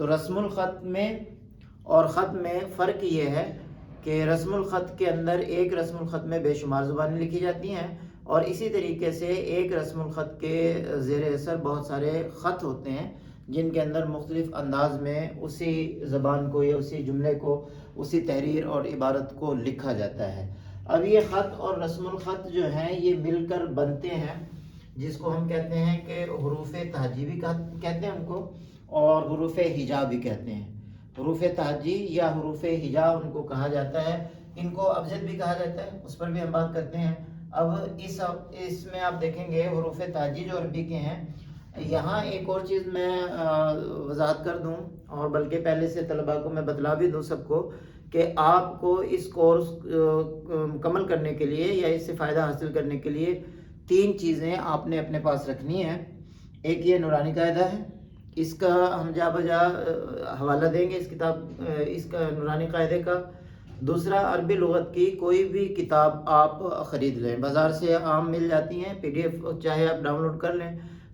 تو رسم الخط میں اور خط میں فرق یہ ہے کہ رسم الخط کے اندر ایک رسم الخط میں بے شمار زبانیں لکھی جاتی ہیں، اور اسی طریقے سے ایک رسم الخط کے زیر اثر بہت سارے خط ہوتے ہیں جن کے اندر مختلف انداز میں اسی زبان کو یا اسی جملے کو، اسی تحریر اور عبارت کو لکھا جاتا ہے۔ اب یہ خط اور رسم الخط جو ہیں یہ مل کر بنتے ہیں، جس کو ہم کہتے ہیں کہ حروف تہجی بھی کہتے ہیں ان کو، اور حروف ہجا بھی کہتے ہیں۔ حروف تہجی یا حروف ہجا ان کو کہا جاتا ہے، ان کو ابجد بھی کہا جاتا ہے، اس پر بھی ہم بات کرتے ہیں۔ اب اس میں آپ دیکھیں گے حروف تہجی جو عربی کے ہیں، یہاں ایک اور چیز میں وضاحت کر دوں، اور بلکہ پہلے سے طلباء کو میں بتلا بھی دوں سب کو، کہ آپ کو اس کورس مکمل کرنے کے لیے یا اس سے فائدہ حاصل کرنے کے لیے 3 چیزیں آپ نے اپنے پاس رکھنی ہیں۔ ایک یہ نورانی قاعدہ ہے، اس کا ہم جا بجا حوالہ دیں گے اس کا نورانی قاعدے کا۔ دوسرا، عربی لغت کی کوئی بھی کتاب آپ خرید لیں، بازار سے عام مل جاتی ہیں، PDF چاہے آپ ڈاؤن لوڈ کر لیں،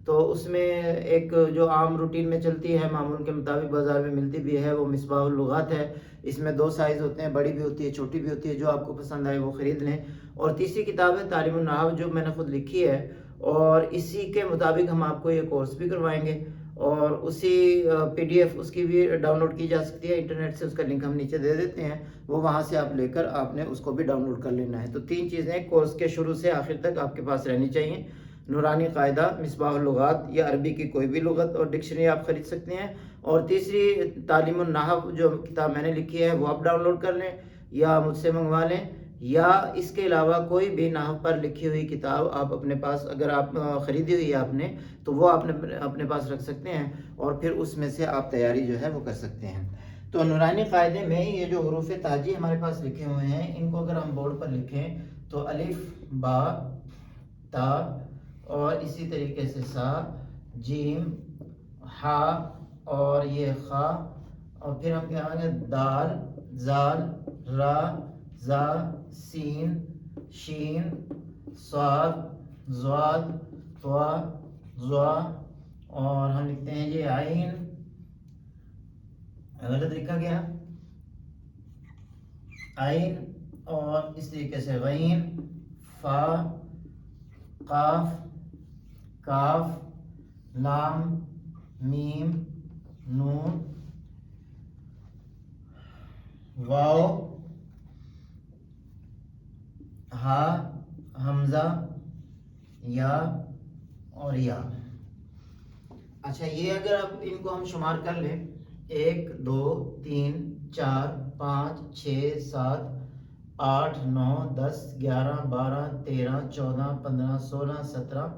تو اس میں ایک جو عام روٹین میں چلتی ہے، معمول کے مطابق بازار میں ملتی بھی ہے، وہ مصباح اللغات ہے۔ اس میں 2 سائز ہوتے ہیں، بڑی بھی ہوتی ہے چھوٹی بھی ہوتی ہے، جو آپ کو پسند آئے وہ خرید لیں۔ اور تیسری کتاب ہے تعلیم النحو، جو میں نے خود لکھی ہے، اور اسی کے مطابق ہم آپ کو یہ کورس بھی کروائیں گے، اور اسی PDF اس کی بھی ڈاؤن لوڈ کی جا سکتی ہے انٹرنیٹ سے، اس کا لنک ہم نیچے دے دیتے ہیں، وہ وہاں سے آپ لے کر آپ نے اس کو بھی ڈاؤن لوڈ کر لینا ہے۔ تو 3 چیزیں کورس کے شروع سے آخر تک آپ کے پاس رہنی چاہیے: نورانی قاعدہ، مصباح اللغات یا عربی کی کوئی بھی لغت اور ڈکشنری آپ خرید سکتے ہیں، اور تیسری تعلیم النحو جو کتاب میں نے لکھی ہے وہ آپ ڈاؤن لوڈ کر لیں یا مجھ سے منگوا لیں، یا اس کے علاوہ کوئی بھی نحو پر لکھی ہوئی کتاب آپ اپنے پاس، اگر آپ خریدی ہوئی ہے آپ نے، تو وہ آپ اپنے پاس رکھ سکتے ہیں، اور پھر اس میں سے آپ تیاری جو ہے وہ کر سکتے ہیں۔ تو نورانی قاعدے میں یہ جو حروف تہجی ہمارے پاس لکھے ہوئے ہیں، ان کو اگر ہم بورڈ پر لکھیں تو الف، با، تا، اور اسی طریقے سے سا، جیم، ہا، اور یہ خا، اور پھر ہم کیا آگے دال، زال، را، زا، سین، شین، صاد، ضاد، طا، ظا، اور ہم لکھتے ہیں یہ عین، غلط لکھا گیا، عین، اور اس طریقے سے غین، فا، قاف، کاف، لام، میم، نون، واو، ہا، حمزہ، یا، اور یا۔ اچھا، یہ اگر آپ ان کو ہم شمار کر لیں، 1 2 3 4 5 6 7 8 9 10 11 12 13 14 15 16 17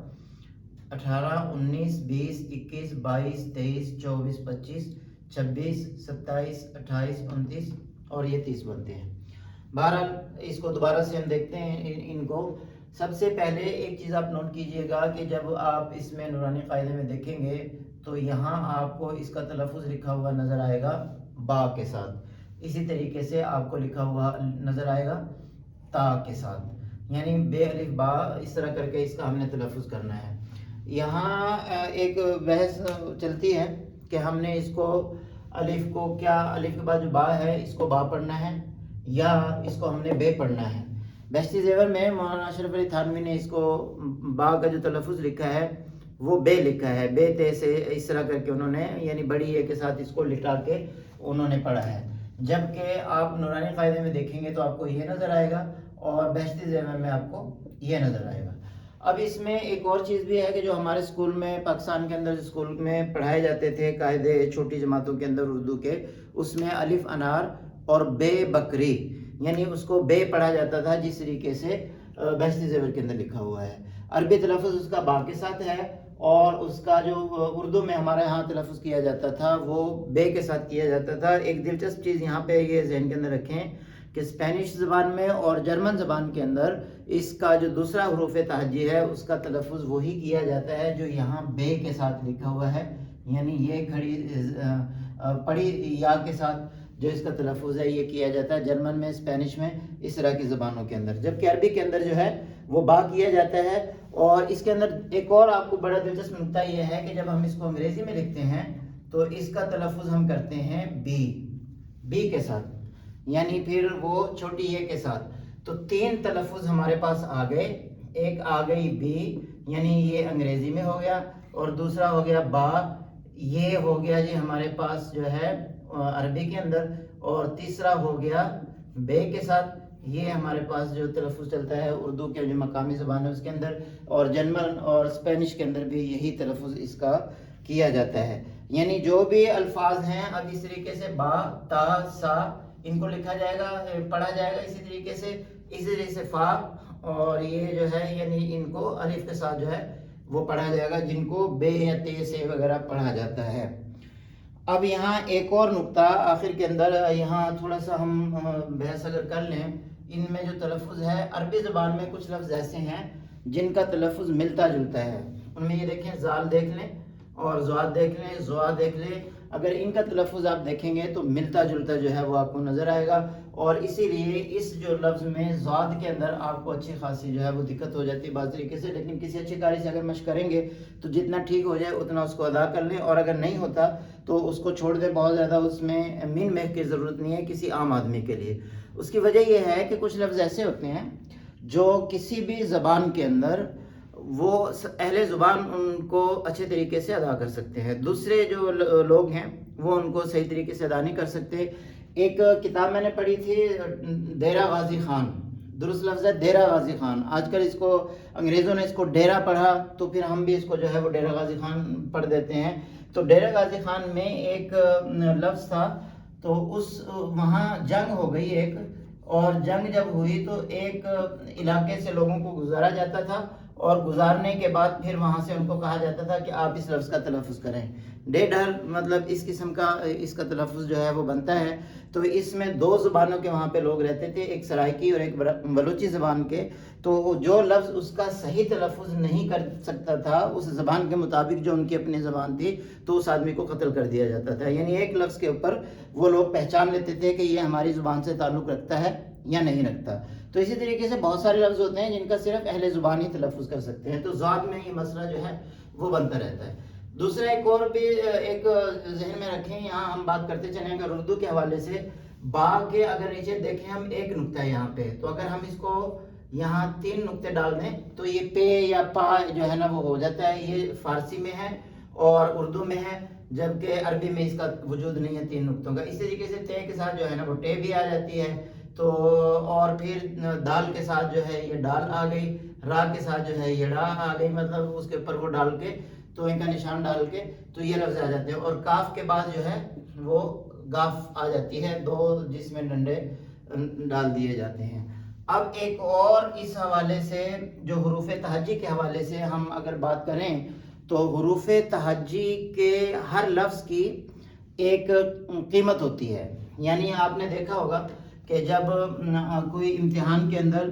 18 19 20 21 22 23 24 25 26 27 28 29 اور یہ 30 بنتے ہیں۔ بہرحال اس کو دوبارہ سے ہم دیکھتے ہیں ان کو۔ سب سے پہلے ایک چیز آپ نوٹ کیجئے گا کہ جب آپ اس میں نورانی قاعدے میں دیکھیں گے تو یہاں آپ کو اس کا تلفظ لکھا ہوا نظر آئے گا با کے ساتھ، اسی طریقے سے آپ کو لکھا ہوا نظر آئے گا تا کے ساتھ، یعنی بے الف با، اس طرح کر کے اس کا ہم نے تلفظ کرنا ہے۔ یہاں ایک بحث چلتی ہے کہ ہم نے اس کو الف کو کیا، الف کے بعد جو با ہے اس کو با پڑھنا ہے یا اس کو ہم نے بے پڑھنا ہے۔ بہشتی زیور میں مولانا اشرف علی تھانوی نے اس کو با کا جو تلفظ لکھا ہے وہ بے لکھا ہے، بے تے سے اس طرح کر کے انہوں نے، یعنی بڑی اے کے ساتھ اس کو لٹا کے انہوں نے پڑھا ہے، جبکہ آپ نورانی قاعدے میں دیکھیں گے تو آپ کو یہ نظر آئے گا، اور بہشتی زیور میں آپ کو یہ نظر آئے گا۔ اب اس میں ایک اور چیز بھی ہے کہ جو ہمارے اسکول میں، پاکستان کے اندر اسکول میں پڑھائے جاتے تھے قاعدے چھوٹی جماعتوں کے اندر اردو کے، اس میں الف انار اور بے بکری، یعنی اس کو بے پڑھا جاتا تھا جس طریقے سے بہشتی زیور کے اندر لکھا ہوا ہے۔ عربی تلفظ اس کا با کے ساتھ ہے، اور اس کا جو اردو میں ہمارے ہاں تلفظ کیا جاتا تھا وہ بے کے ساتھ کیا جاتا تھا۔ ایک دلچسپ چیز یہاں پہ یہ ذہن کے اندر رکھیں کہ اسپینش زبان میں اور جرمن زبان کے اندر اس کا جو دوسرا حروف تہجی ہے اس کا تلفظ وہی کیا جاتا ہے جو یہاں بے کے ساتھ لکھا ہوا ہے، یعنی یہ کھڑی پڑی یا کے ساتھ جو اس کا تلفظ ہے یہ کیا جاتا ہے جرمن میں، اسپینش میں، اس طرح کی زبانوں کے اندر، جبکہ عربی کے اندر جو ہے وہ با کیا جاتا ہے۔ اور اس کے اندر ایک اور آپ کو بڑا دلچسپ نکتہ یہ ہے کہ جب ہم اس کو انگریزی میں لکھتے ہیں تو اس کا تلفظ ہم کرتے ہیں بی کے ساتھ، یعنی پھر وہ چھوٹی یہ کے ساتھ. تو 3 تلفظ ہمارے پاس آ گئے. ایک آ گئی بی، یعنی یہ انگریزی میں ہو گیا، اور دوسرا ہو گیا با، یہ ہو گیا جی ہمارے پاس جو ہے عربی کے اندر، اور تیسرا ہو گیا بے کے ساتھ. یہ ہمارے پاس جو تلفظ چلتا ہے اردو کے جو مقامی زبان ہے اس کے اندر، اور جرمن اور اسپینش کے اندر بھی یہی تلفظ اس کا کیا جاتا ہے. یعنی جو بھی الفاظ ہیں اب اس طریقے سے با، تا، سا، ان کو لکھا جائے گا، پڑھا جائے گا اسی طریقے سے فا، اور یہ جو ہے یعنی ان کو الف کے ساتھ جو ہے وہ پڑھا جائے گا، جن کو بے یا تے سے وغیرہ پڑھا جاتا ہے. اب یہاں ایک اور نقطہ آخر کے اندر، یہاں تھوڑا سا ہم بحث اگر کر لیں، ان میں جو تلفظ ہے عربی زبان میں کچھ لفظ ایسے ہیں جن کا تلفظ ملتا جلتا ہے. ان میں یہ دیکھیں، زال دیکھ لیں اور زواد دیکھ لیں، زوا دیکھ لیں. اگر ان کا تلفظ آپ دیکھیں گے تو ملتا جلتا جو ہے وہ آپ کو نظر آئے گا، اور اسی لیے اس جو لفظ میں زواد کے اندر آپ کو اچھی خاصی جو ہے وہ دقت ہو جاتی ہے بعض طریقے سے. لیکن کسی اچھی قاری سے اگر مشق کریں گے تو جتنا ٹھیک ہو جائے اتنا اس کو ادا کر لیں، اور اگر نہیں ہوتا تو اس کو چھوڑ دیں. بہت زیادہ اس میں مین محک کی ضرورت نہیں ہے کسی عام آدمی کے لیے. اس کی وجہ یہ ہے کہ کچھ لفظ ایسے ہوتے ہیں جو کسی بھی زبان کے اندر وہ اہل زبان ان کو اچھے طریقے سے ادا کر سکتے ہیں، دوسرے جو لوگ ہیں وہ ان کو صحیح طریقے سے ادا نہیں کر سکتے. ایک کتاب میں نے پڑھی تھی، ڈیرہ غازی خان، درست لفظ ہے ڈیرہ غازی خان. آج کل اس کو انگریزوں نے اس کو ڈیرہ پڑھا تو پھر ہم بھی اس کو جو ہے وہ ڈیرہ غازی خان پڑھ دیتے ہیں. تو ڈیرہ غازی خان میں ایک لفظ تھا، تو وہاں جنگ ہو گئی ایک، اور جنگ جب ہوئی تو ایک علاقے سے لوگوں کو گزارا جاتا تھا، اور گزارنے کے بعد پھر وہاں سے ان کو کہا جاتا تھا کہ آپ اس لفظ کا تلفظ کریں. ڈیڈر مطلب اس قسم کا اس کا تلفظ جو ہے وہ بنتا ہے. تو اس میں 2 زبانوں کے وہاں پہ لوگ رہتے تھے، ایک سرائکی اور ایک بلوچی زبان کے. تو جو لفظ اس کا صحیح تلفظ نہیں کر سکتا تھا اس زبان کے مطابق جو ان کی اپنی زبان تھی، تو اس آدمی کو قتل کر دیا جاتا تھا. یعنی ایک لفظ کے اوپر وہ لوگ پہچان لیتے تھے کہ یہ ہماری زبان سے تعلق رکھتا ہے یا نہیں رکھتا. تو اسی طریقے سے بہت سارے لفظ ہوتے ہیں جن کا صرف اہل زبان ہی تلفظ کر سکتے ہیں. تو ذات میں یہ مسئلہ جو ہے وہ بنتا رہتا ہے. دوسرا ایک اور بھی ایک ذہن میں رکھیں، یہاں ہم بات کرتے چلیں اگر اردو کے حوالے سے، با کے اگر نیچے دیکھیں ہم ایک نقطہ ہے یہاں پہ، تو اگر ہم اس کو یہاں 3 نقطے ڈال دیں تو یہ پے یا پا جو ہے نا وہ ہو جاتا ہے. یہ فارسی میں ہے اور اردو میں ہے، جبکہ عربی میں اس کا وجود نہیں ہے 3 نقطوں کا. اسی طریقے سے تے کے ساتھ جو ہے نا وہ ٹے بھی آ جاتی ہے. تو اور پھر دال کے ساتھ جو ہے یہ ڈال آ گئی، را کے ساتھ جو ہے یہ ڈا آ گئی، مطلب اس کے اوپر وہ ڈال کے تو ان کا نشان ڈال کے تو یہ لفظ آ جاتے ہیں. اور کاف کے بعد جو ہے وہ گاف آ جاتی ہے، 2 جس میں ڈنڈے ڈال دیے جاتے ہیں. اب ایک اور اس حوالے سے جو حروف تہجی کے حوالے سے ہم اگر بات کریں تو حروف تہجی کے ہر لفظ کی ایک قیمت ہوتی ہے. یعنی آپ نے دیکھا ہوگا کہ جب کوئی امتحان کے اندر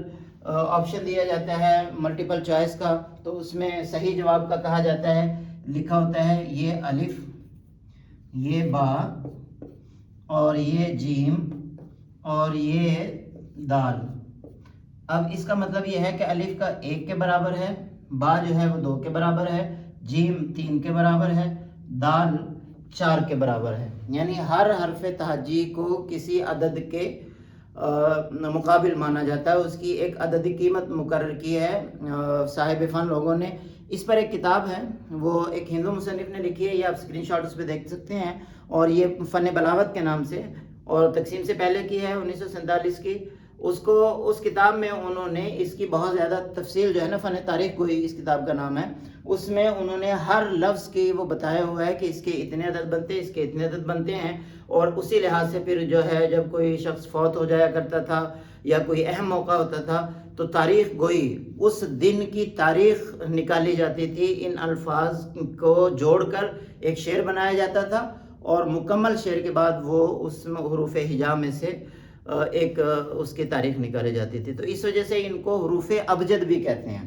آپشن دیا جاتا ہے ملٹیپل چوائس کا، تو اس میں صحیح جواب کا کہا جاتا ہے، لکھا ہوتا ہے یہ الف، یہ با، اور یہ جیم، اور یہ دال. اب اس کا مطلب یہ ہے کہ الف کا 1 کے برابر ہے، با جو ہے وہ 2 کے برابر ہے، جیم 3 کے برابر ہے، دال 4 کے برابر ہے. یعنی ہر حرف تہجی کو کسی عدد کے مقابل مانا جاتا ہے، اس کی ایک عددی قیمت مقرر کی ہے صاحب فن لوگوں نے. اس پر ایک کتاب ہے، وہ ایک ہندو مصنف نے لکھی ہے، یہ آپ اسکرین شاٹ اس پہ دیکھ سکتے ہیں، اور یہ فن بلاغت کے نام سے، اور تقسیم سے پہلے کی ہے 1947 کی. اس کتاب میں انہوں نے اس کی بہت زیادہ تفصیل جو ہے نا، فن تاریخ کوئی اس کتاب کا نام ہے، اس میں انہوں نے ہر لفظ کی وہ بتایا ہوا ہے کہ اس کے اتنے عدد بنتے ہیں، اس کے اتنے عدد بنتے ہیں. اور اسی لحاظ سے پھر جو ہے جب کوئی شخص فوت ہو جایا کرتا تھا یا کوئی اہم موقع ہوتا تھا تو تاریخ گوئی اس دن کی تاریخ نکالی جاتی تھی، ان الفاظ کو جوڑ کر ایک شعر بنایا جاتا تھا، اور مکمل شعر کے بعد وہ اس حروف ہجا میں سے ایک اس کی تاریخ نکالی جاتی تھی. تو اس وجہ سے ان کو حروف ابجد بھی کہتے ہیں.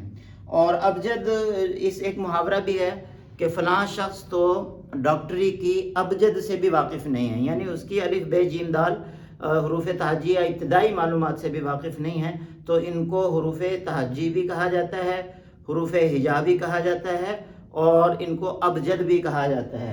اور ابجد اس ایک محاورہ بھی ہے کہ فلاں شخص تو ڈاکٹری کی ابجد سے بھی واقف نہیں ہے، یعنی اس کی الف بے جیم دال حروف تہجی یا ابتدائی معلومات سے بھی واقف نہیں ہے. تو ان کو حروف تہجی بھی کہا جاتا ہے، حروف ہجا بھی کہا جاتا ہے، اور ان کو ابجد بھی کہا جاتا ہے.